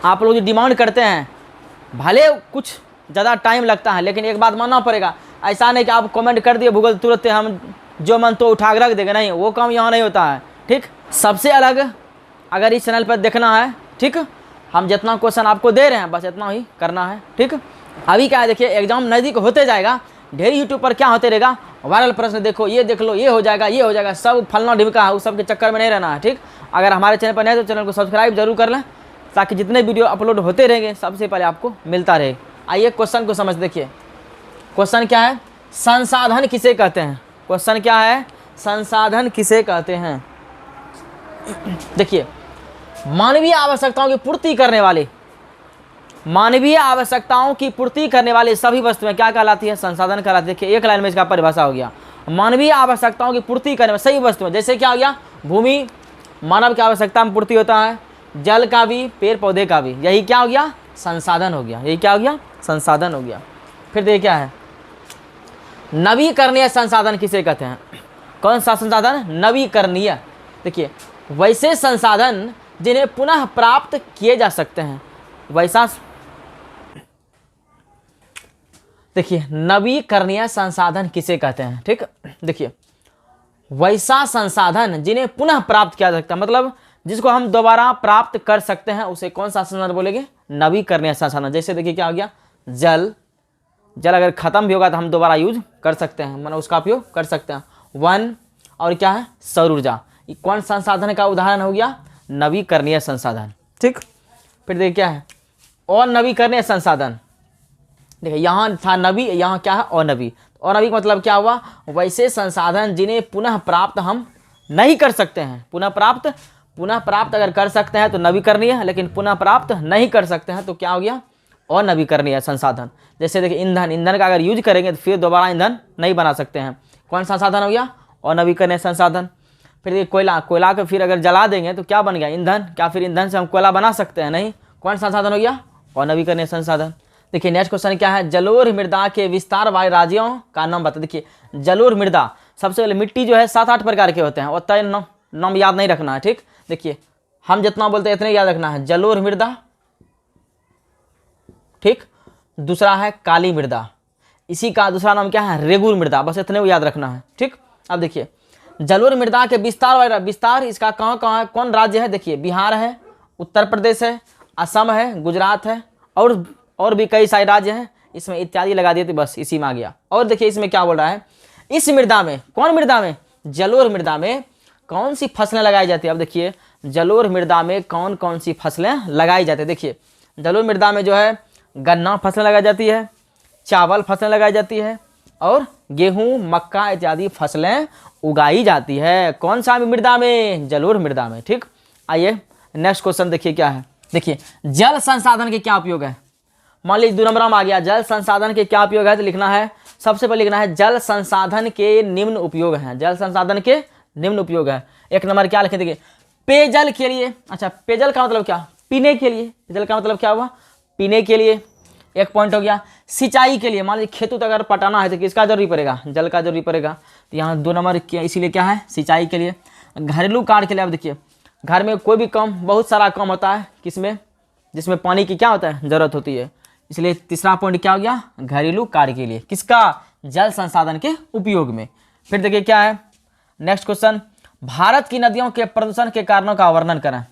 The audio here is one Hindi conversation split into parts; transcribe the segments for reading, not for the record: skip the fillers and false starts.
आप लोग जो डिमांड करते हैं, भले कुछ ज़्यादा टाइम लगता है, लेकिन एक बात मानना पड़ेगा, ऐसा नहीं कि आप कमेंट कर दिए गूगल तुरंत हम जो मन तो उठा के रख देगा, नहीं, वो काम यहाँ नहीं होता है। ठीक, सबसे अलग अगर इस चैनल पर देखना है, ठीक, हम जितना क्वेश्चन आपको दे रहे हैं बस इतना ही करना है। ठीक, अभी क्या है देखिए, एग्जाम नज़दीक होते जाएगा, ढेर यूट्यूब पर क्या होते रहेगा, वायरल प्रश्न देखो, ये देख लो, ये हो जाएगा, ये हो जाएगा, सब फलना ढिमका है, उस सब के चक्कर में नहीं रहना है। ठीक, अगर हमारे चैनल पर नहीं तो चैनल को सब्सक्राइब जरूर कर लें, ताकि जितने वीडियो अपलोड होते रहेंगे सबसे पहले आपको मिलता रहे। आइए क्वेश्चन को समझ देखिए। क्वेश्चन क्या है, संसाधन किसे कहते हैं। क्वेश्चन क्या है, संसाधन किसे कहते हैं। देखिए, मानवीय आवश्यकताओं की पूर्ति करने वाले, मानवीय आवश्यकताओं की पूर्ति करने वाली सभी वस्तुएं क्या कहलाती है, संसाधन कहलाती है। देखिए, एक लाइन में इसका परिभाषा हो गया, मानवीय आवश्यकताओं की पूर्ति करने वाली सही वस्तुएं, जैसे क्या हो गया, भूमि मानव की आवश्यकता में पूर्ति होता है, जल का भी, पेड़ पौधे का भी, यही क्या हो गया, संसाधन हो गया। यही क्या हो गया, संसाधन हो गया। फिर देखिए क्या है, नवीकरणीय संसाधन किसे कहते हैं। कौन सा संसाधन, नवीकरणीय। देखिए, वैसे संसाधन जिन्हें पुनः प्राप्त किए जा सकते हैं, वैसा, देखिए, नवीकरणीय संसाधन किसे कहते हैं। ठीक, देखिए, वैसा संसाधन जिन्हें पुनः प्राप्त किया जा सकता है, मतलब जिसको हम दोबारा प्राप्त कर सकते हैं, उसे कौन सा संसाधन बोलेंगे, नवीकरणीय संसाधन। जैसे देखिए क्या हो गया, जल, जल अगर खत्म भी होगा तो हम दोबारा यूज कर सकते हैं, मतलब उसका उपयोग कर सकते हैं। वन, और क्या है, सौर ऊर्जा, ये कौन संसाधन का उदाहरण हो गया, नवीकरणीय संसाधन। ठीक, फिर देखिए क्या है, अनवीकरणीय संसाधन। देखिए, यहाँ था नवी, यहाँ क्या है, अनवी। अनवी का मतलब क्या हुआ, वैसे संसाधन जिन्हें पुनः प्राप्त हम नहीं कर सकते हैं। पुनः प्राप्त अगर कर सकते हैं तो नवीकरणीय है, लेकिन पुनः प्राप्त नहीं कर सकते हैं तो क्या हो गया, अनवीकरणीय संसाधन। जैसे देखिए ईंधन, ईंधन का अगर यूज करेंगे तो फिर दोबारा ईंधन नहीं बना सकते हैं, कौन संसाधन हो गया, अनवीकरणीय संसाधन। फिर देखिए कोयला, कोयला को फिर अगर जला देंगे तो क्या बन गया, ईंधन। क्या फिर ईंधन से हम कोयला बना सकते हैं, नहीं, कौन संसाधन हो गया, अनवीकरणीय संसाधन। देखिए नेक्स्ट क्वेश्चन क्या है, जलोढ़ मृदा के विस्तार वाले राज्यों का नाम बता। देखिए, जलोढ़ मृदा, सबसे पहले मिट्टी जो है 7-8 प्रकार के होते हैं, और तय नाम याद नहीं रखना है। ठीक, देखिए हम जितना बोलते हैं इतने याद रखना है, जलोढ़ मृदा, ठीक, दूसरा है काली मृदा, इसी का दूसरा नाम क्या है, रेगुर मृदा, बस इतने को याद रखना है। ठीक, अब देखिए जलोढ़ मृदा के विस्तार वाला, विस्तार इसका कहाँ है, कौन राज्य है, देखिए बिहार है, उत्तर प्रदेश है, असम है, गुजरात है, और भी कई सारे राज्य हैं, इसमें इत्यादि लगा दिए थे, बस इसी में आ गया। और देखिए इसमें क्या बोल रहा है, इस मृदा में, कौन मृदा में, जलोढ़ मृदा में कौन सी फसलें लगाई जाती है। अब देखिए जलोढ़ मृदा में कौन कौन सी फसलें लगाई जाती है। देखिए जलोढ़ मृदा में जो है गन्ना फसलें लगाई जाती है, चावल फसलें लगाई जाती है, और गेहूं, मक्का इत्यादि फसलें उगाई जाती है। कौन सा मृदा में, जलोढ़ मृदा में। ठीक, आइए नेक्स्ट क्वेश्चन देखिए क्या है। देखिए जल संसाधन के क्या उपयोग है। मान लीजिए 2 नंबर में आ गया, जल संसाधन के क्या उपयोग है, तो लिखना है, सबसे पहले लिखना है जल संसाधन के निम्न उपयोग हैं। जल संसाधन के निम्न उपयोग है। 1 नंबर क्या लिखे, देखिए पेयजल के लिए। अच्छा, पेयजल का मतलब क्या, पीने के लिए। पेयजल का मतलब क्या हुआ, पीने के लिए, एक पॉइंट हो गया। सिंचाई के लिए, मान लीजिए खेतों तक अगर पटाना है तो किसका जरूरी पड़ेगा, जल का जरूरी पड़ेगा, तो यहाँ 2 नंबर क्या, इसीलिए क्या है, सिंचाई के लिए। घरेलू कार्य के लिए, अब देखिए घर में कोई भी काम, बहुत सारा काम होता है किसमें, जिसमें पानी की क्या होता है, जरूरत होती है, इसलिए तीसरा पॉइंट क्या हो गया, घरेलू कार्य के लिए, किसका, जल संसाधन के उपयोग में। फिर देखिए क्या है नेक्स्ट क्वेश्चन, भारत की नदियों के प्रदूषण के कारणों का वर्णन करें।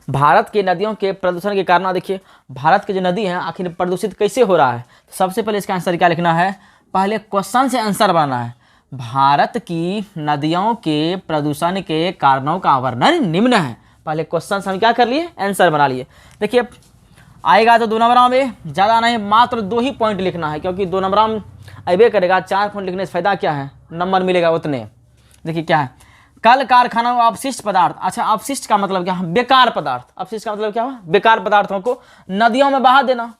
भारत की नदियों के प्रदूषण के कारण, देखिए भारत की जो नदी है आखिर प्रदूषित कैसे हो रहा है। सबसे पहले इसका आंसर क्या लिखना है, पहले क्वेश्चन से आंसर बनाना है। भारत की नदियों के प्रदूषण के कारणों का वर्णन निम्न है। पहले क्वेश्चन से हम क्या कर लिए, आंसर बना लिए। देखिए आएगा तो 2 नंबर में, ज़्यादा नहीं, मात्र 2 ही पॉइंट लिखना है, क्योंकि 2 नंबर में अबे करेगा, 4 पॉइंट लिखने से फायदा क्या है, नंबर मिलेगा उतने। देखिए क्या है, कल कारखाना में अपशिष्ट पदार्थ। अच्छा, अपशिष्ट का मतलब क्या है, बेकार पदार्थ। अपशिष्ट का मतलब क्या हुआ, बेकार पदार्थों को नदियों में बहा देना।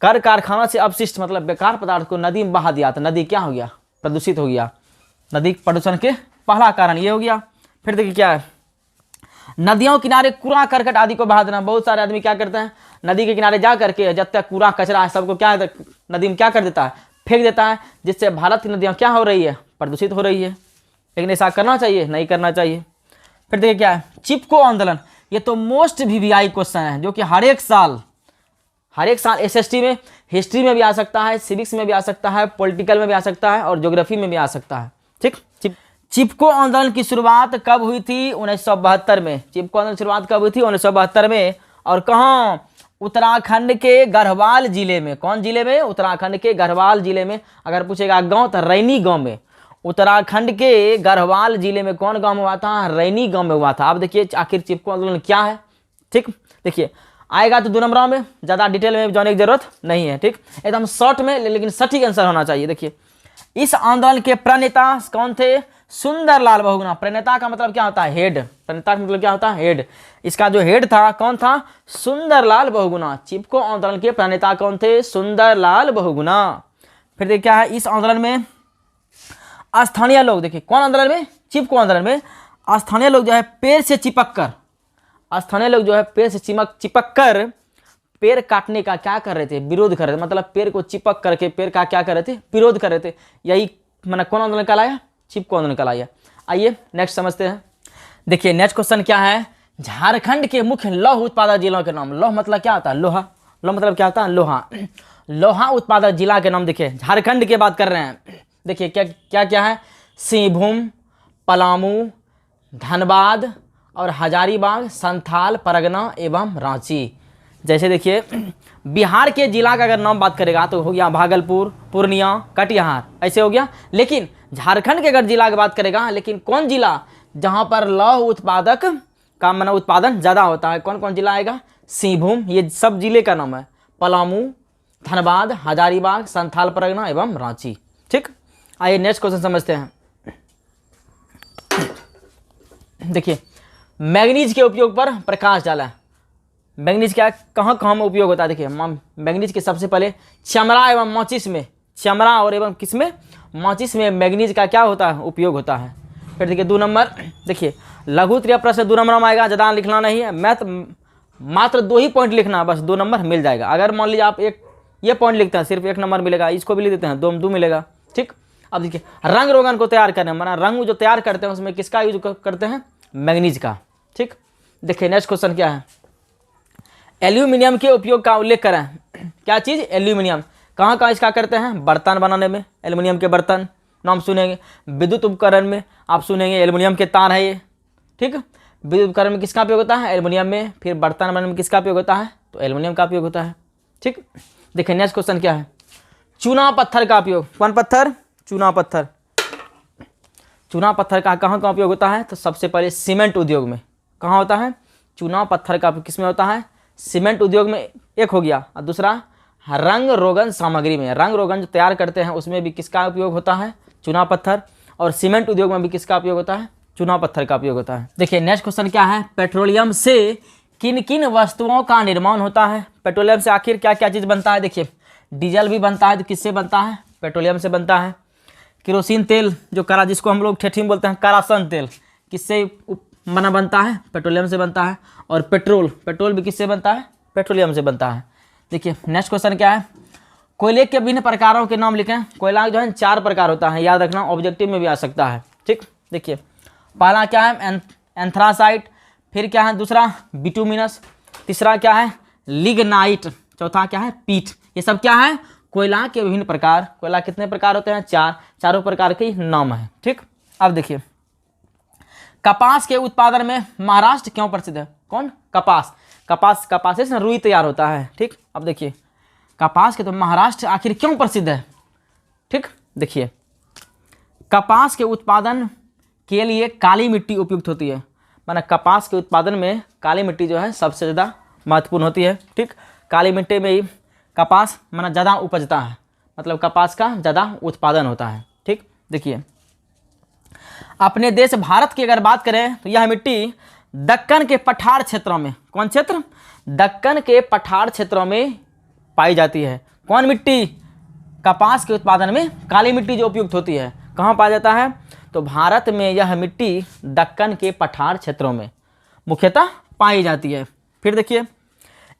कर कारखाना से अपशिष्ट मतलब बेकार पदार्थ को नदी में बहा दिया तो नदी क्या हो गया, प्रदूषित हो गया। नदी प्रदूषण के पहला कारण ये हो गया। फिर देखिए क्या है, नदियों किनारे कूड़ा करकट आदि को बहा देना। बहुत सारे आदमी क्या करते हैं, नदी के किनारे जा करके जब तक कूड़ा कचरा है सबको क्या नदी में क्या कर देता है, फेंक देता है, जिससे भारत की नदियाँ क्या हो रही है, प्रदूषित हो रही है। लेकिन ऐसा करना चाहिए, नहीं करना चाहिए। फिर देखिए क्या है, चिपको आंदोलन। ये तो मोस्ट वीवीआई क्वेश्चन है जो कि हर एक साल एसएसटी में, हिस्ट्री में भी आ सकता है, सिविक्स में भी आ सकता है, पॉलिटिकल में भी आ सकता है और ज्योग्राफी में भी आ सकता है। ठीक, चिपको आंदोलन की शुरुआत कब हुई थी? 1972 में। चिपको आंदोलन की शुरुआत कब हुई थी? 1972 में। और कहाँ? उत्तराखंड के गढ़वाल जिले में। कौन जिले में? उत्तराखंड के गढ़वाल जिले में। अगर पूछेगा गांव तो रैनी गांव में। उत्तराखंड के गढ़वाल जिले में कौन गांव में हुआ था? रैनी गांव में हुआ था। अब देखिए आखिर चिपको आंदोलन क्या है। ठीक, देखिए आएगा तो 2 नंबरों में, ज़्यादा डिटेल में जाने की जरूरत नहीं है। ठीक, एकदम शॉर्ट में लेकिन सटीक आंसर होना चाहिए। देखिए इस आंदोलन के प्रणेता कौन थे? सुंदरलाल बहुगुणा। प्रणेता का मतलब क्या होता है? हेड। प्रणेता का मतलब क्या होता है? हेड। इसका जो हेड था कौन था? सुंदरलाल बहुगुणा। चिपको आंदोलन के प्रणेता कौन थे? सुंदरलाल बहुगुणा। फिर देखिए क्या है इस आंदोलन में स्थानीय लोग, देखिए कौन आंदोलन में? चिपको आंदोलन में स्थानीय लोग जो है पेड़ से चिपक कर पेड़ काटने का क्या कर रहे थे? विरोध कर रहे थे। मतलब पेड़ को चिपक करके पेड़ का क्या कर रहे थे? विरोध कर रहे थे। यही मैंने कौन आंदोलन कहलाया? चिपको आंदोलन कहलाया। आइए नेक्स्ट समझते हैं। देखिए नेक्स्ट क्वेश्चन क्या है? झारखंड के मुख्य लौह उत्पादक जिलों के नाम। लौह मतलब क्या होता है? लोहा। लौह मतलब क्या होता है? लोहा। लोहा उत्पादक जिला के नाम। देखिए झारखंड की बात कर रहे हैं। देखिए क्या क्या क्या है? सिंहभूम, पलामू, धनबाद और हजारीबाग, संथाल परगना एवं रांची। जैसे देखिए बिहार के जिला का अगर नाम बात करेगा तो हो गया भागलपुर, पूर्णिया, कटिहार, ऐसे हो गया। लेकिन झारखंड के अगर जिला की बात करेगा, लेकिन कौन जिला जहां पर लौह उत्पादक का माना उत्पादन ज़्यादा होता है, कौन कौन जिला आएगा? सिंहभूम, ये सब जिले का नाम है। पलामू, धनबाद, हजारीबाग, संथाल परगना एवं रांची। ठीक, आइए नेक्स्ट क्वेश्चन समझते हैं। देखिए मैग्नीज के उपयोग पर प्रकाश डाला। मैग्नीज क्या कहाँ कहाँ में उपयोग होता है? देखिए मैग्नीज के सबसे पहले चमड़ा एवं माचिस में, चमड़ा और एवं किस में? माचिस में मैग्नीज का क्या होता है? उपयोग होता है। फिर देखिए 2 नंबर, देखिए लघु त्रिय प्रश्न 2 नंबर में आएगा, ज़्यादा लिखना नहीं है। मैथ मात्र 2 ही पॉइंट लिखना, बस 2 नंबर मिल जाएगा। अगर मान लीजिए आप ये पॉइंट लिखते हैं सिर्फ 1 नंबर मिलेगा, इसको भी लिख देते हैं 2 मिलेगा। ठीक, अब देखिए रंग रोगन को तैयार करने माना रंग जो तैयार करते हैं उसमें किसका यूज करते हैं? मैग्नीज का। ठीक, देखिए नेक्स्ट क्वेश्चन क्या है? एल्यूमिनियम के उपयोग का उल्लेख करें। क्या चीज़? एल्यूमिनियम। कहाँ कहाँ इसका करते हैं? बर्तन बनाने में एल्यूमिनियम के बर्तन नाम सुनेंगे। विद्युत उपकरण में आप सुनेंगे एल्यूमिनियम के तार है ये। ठीक, विद्युत उपकरण में किसका उपयोग होता है? एल्यूमिनियम में। फिर बर्तन बनाने में किसका उपयोग होता है? तो एल्यूमिनियम का उपयोग होता है। ठीक, देखिए नेक्स्ट क्वेश्चन क्या है? चूना पत्थर का उपयोग। कौन पत्थर? चूना पत्थर। चूना पत्थर का कहाँ कहाँ उपयोग होता है? तो सबसे पहले सीमेंट उद्योग में। कहाँ होता है? चूना पत्थर का किस में होता है? सीमेंट उद्योग में एक हो गया। और दूसरा रंग रोगन सामग्री में, रंग रोगन जो तैयार करते हैं उसमें भी किसका उपयोग होता है? चूना पत्थर। और सीमेंट उद्योग में भी किसका उपयोग होता है? चूना पत्थर का उपयोग होता है। देखिए नेक्स्ट क्वेश्चन क्या है? पेट्रोलियम से किन किन वस्तुओं का निर्माण होता है? पेट्रोलियम से आखिर क्या क्या चीज़ बनता है? देखिए डीजल भी बनता है, तो किससे बनता है? पेट्रोलियम से बनता है। केरोसिन तेल जो करा जिसको हम लोग ठेठी में बोलते हैं करासन तेल, किससे बना बनता है? पेट्रोलियम से बनता है। और पेट्रोल भी किससे बनता है? पेट्रोलियम से बनता है। देखिए नेक्स्ट क्वेश्चन क्या है? कोयले के विभिन्न प्रकारों के नाम लिखें। कोयला जो है 4 प्रकार होता है, याद रखना, ऑब्जेक्टिव में भी आ सकता है। ठीक, देखिए पहला क्या है? एंथ्रासाइट। फिर क्या है? दूसरा बिटुमिनस। तीसरा क्या है? लिग्नाइट। चौथा क्या है? पीट। ये सब क्या है? कोयला के विभिन्न प्रकार। कोयला कितने प्रकार होते हैं? 4। चारों प्रकार के नाम है। ठीक, अब देखिए कपास के उत्पादन में महाराष्ट्र क्यों प्रसिद्ध है? कौन? कपास। कपास से रुई तैयार होता है। ठीक, अब देखिए कपास के तो महाराष्ट्र आखिर क्यों प्रसिद्ध है? ठीक, देखिए कपास के उत्पादन के लिए काली मिट्टी उपयुक्त होती है। माना कपास के उत्पादन में काली मिट्टी जो है सबसे ज़्यादा महत्वपूर्ण होती है। ठीक, काली मिट्टी में ही कपास माना ज़्यादा उपजता है, मतलब कपास का ज़्यादा उत्पादन होता है। ठीक, देखिए अपने देश भारत की अगर बात करें तो यह मिट्टी दक्कन के पठार क्षेत्रों में, कौन क्षेत्र? दक्कन के पठार क्षेत्रों में पाई जाती है। कौन मिट्टी? कपास के उत्पादन में काली मिट्टी जो उपयुक्त होती है, कहाँ पाया जाता है? तो भारत में यह मिट्टी दक्कन के पठार क्षेत्रों में मुख्यतः पाई जाती है। फिर देखिए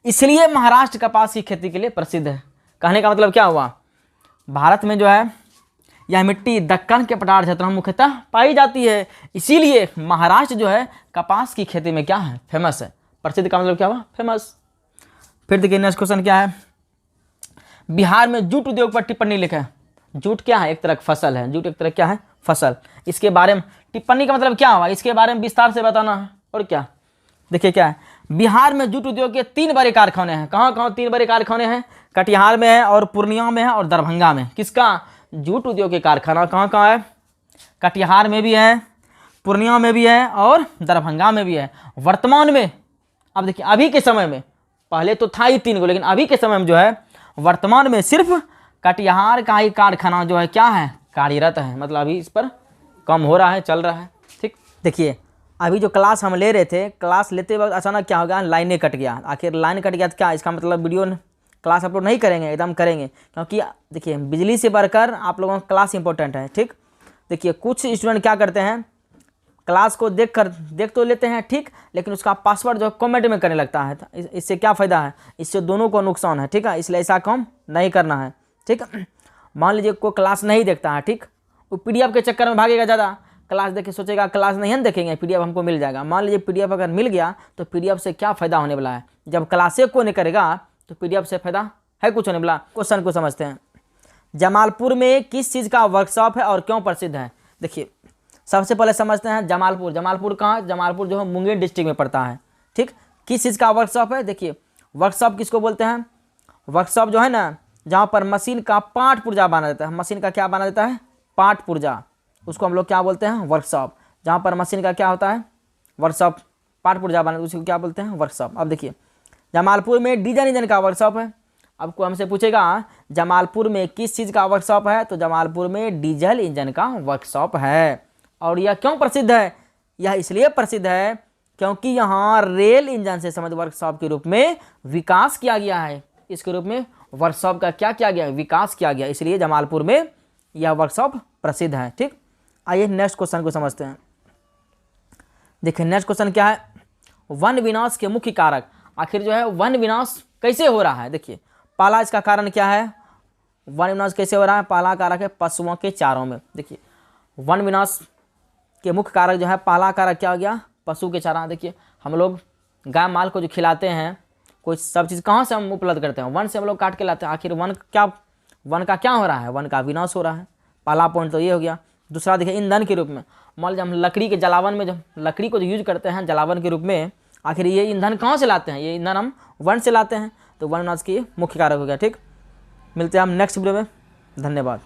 इसलिए महाराष्ट्र कपास की खेती के लिए प्रसिद्ध है। कहने का मतलब क्या हुआ? भारत में जो है यह मिट्टी दक्कन के पठार क्षेत्रों में मुख्यतः पाई जाती है, इसीलिए महाराष्ट्र जो है कपास की खेती में क्या है? फेमस है। प्रसिद्ध का मतलब क्या हुआ? फेमस। फिर देखिए नेक्स्ट क्वेश्चन क्या है, बिहार में जूट उद्योग पर टिप्पणी लिखा है। जूट क्या है? एक तरह की फसल है। जूट एक तरह क्या है? फसल। इसके बारे में टिप्पणी का मतलब क्या हुआ? इसके बारे में विस्तार से बताना है। और क्या देखिए क्या है, बिहार में जूट उद्योग के 3 बड़े कारखाने हैं। कहाँ कहाँ 3 बड़े कारखाने हैं? कटिहार में है और पूर्णिया में है और दरभंगा में। किसका? जूट उद्योग के कारखाना कहाँ कहाँ है? कटिहार में भी है, पूर्णिया में भी है और दरभंगा में भी है। वर्तमान में अब देखिए, अभी के समय में, पहले तो था ही 3 गो, लेकिन अभी के समय में जो है वर्तमान में सिर्फ कटिहार का ही कारखाना जो है क्या है? कार्यरत है। मतलब अभी इस पर कम हो रहा है, चल रहा है। ठीक, देखिए अभी जो क्लास हम ले रहे थे, क्लास लेते वक्त अचानक क्या हो गया? लाइनें कट गया। आखिर लाइन कट गया तो क्या इसका मतलब वीडियो क्लास अपलोड नहीं करेंगे? एकदम करेंगे, क्योंकि देखिए बिजली से बढ़कर आप लोगों का क्लास इंपॉर्टेंट है। ठीक, देखिए कुछ स्टूडेंट क्या करते हैं, क्लास को देख तो लेते हैं ठीक, लेकिन उसका पासवर्ड जो कमेंट में करने लगता है। इससे क्या फ़ायदा है? इससे दोनों को नुकसान है। ठीक है, इसलिए ऐसा काम नहीं करना है। ठीक है, मान लीजिए कोई क्लास नहीं देखता है, ठीक, वो पीडीएफ के चक्कर में भागेगा ज़्यादा। क्लास देख के सोचेगा क्लास नहीं हम देखेंगे, पीडीएफ हमको मिल जाएगा। मान लीजिए पीडीएफ अगर मिल गया तो पीडीएफ से क्या फ़ायदा होने वाला है? जब क्लासे को नहीं करेगा तो पीडीएफ से फ़ायदा है कुछ होने वाला? क्वेश्चन को समझते हैं। जमालपुर में किस चीज़ का वर्कशॉप है और क्यों प्रसिद्ध है? देखिए सबसे पहले समझते हैं जमालपुर। जमालपुर कहाँ? जमालपुर जो है मुंगेर डिस्ट्रिक्ट में पड़ता है। ठीक, किस चीज़ का वर्कशॉप है? देखिए वर्कशॉप किसको बोलते हैं? वर्कशॉप जो है ना, जहाँ पर मशीन का पार्ट पुर्जा बना देता है। मशीन का क्या बना देता है? पार्ट पुर्जा, उसको हम लोग क्या बोलते हैं? वर्कशॉप। जहाँ पर मशीन का क्या होता है? वर्कशॉप, पार्ट पुर्जा बना, उसको क्या बोलते हैं? वर्कशॉप। अब देखिए जमालपुर में डीजल इंजन का वर्कशॉप है। अब को हमसे पूछेगा जमालपुर में किस चीज़ का वर्कशॉप है, तो जमालपुर में डीजल इंजन का वर्कशॉप है। और यह क्यों प्रसिद्ध है? यह इसलिए प्रसिद्ध है क्योंकि यहाँ रेल इंजन से संबंधित वर्कशॉप के रूप में विकास किया गया है। इसके रूप में वर्कशॉप का क्या किया गया? विकास किया गया, इसलिए जमालपुर में यह वर्कशॉप प्रसिद्ध है। ठीक, आइए नेक्स्ट क्वेश्चन को समझते हैं। देखिए नेक्स्ट क्वेश्चन क्या है, वन विनाश के मुख्य कारक। आखिर जो है वन विनाश कैसे हो रहा है? देखिए पहला इसका कारण क्या है? वन विनाश कैसे हो रहा है? पहला कारक है पशुओं के चारों में। देखिए वन विनाश के मुख्य कारक जो है, पहला कारक क्या हो गया? पशु के चारा। देखिए हम लोग गाय माल को जो खिलाते हैं, कोई सब चीज़ कहाँ से हम उपलब्ध करते हैं? वन से हम लोग काट के लाते हैं। आखिर वन का क्या हो रहा है? वन का विनाश हो रहा है। पहला पॉइंट तो ये हो गया। दूसरा देखिए ईंधन के रूप में, मान लीजिए हम लकड़ी के जलावन में, जब लकड़ी को जो यूज करते हैं जलावन के रूप में, आखिर ये ईंधन कहाँ से लाते हैं? ये ईंधन हम वन से लाते हैं। तो वन विनाश की मुख्य कारक हो गया। ठीक, मिलते हैं हम नेक्स्ट वीडियो में। धन्यवाद।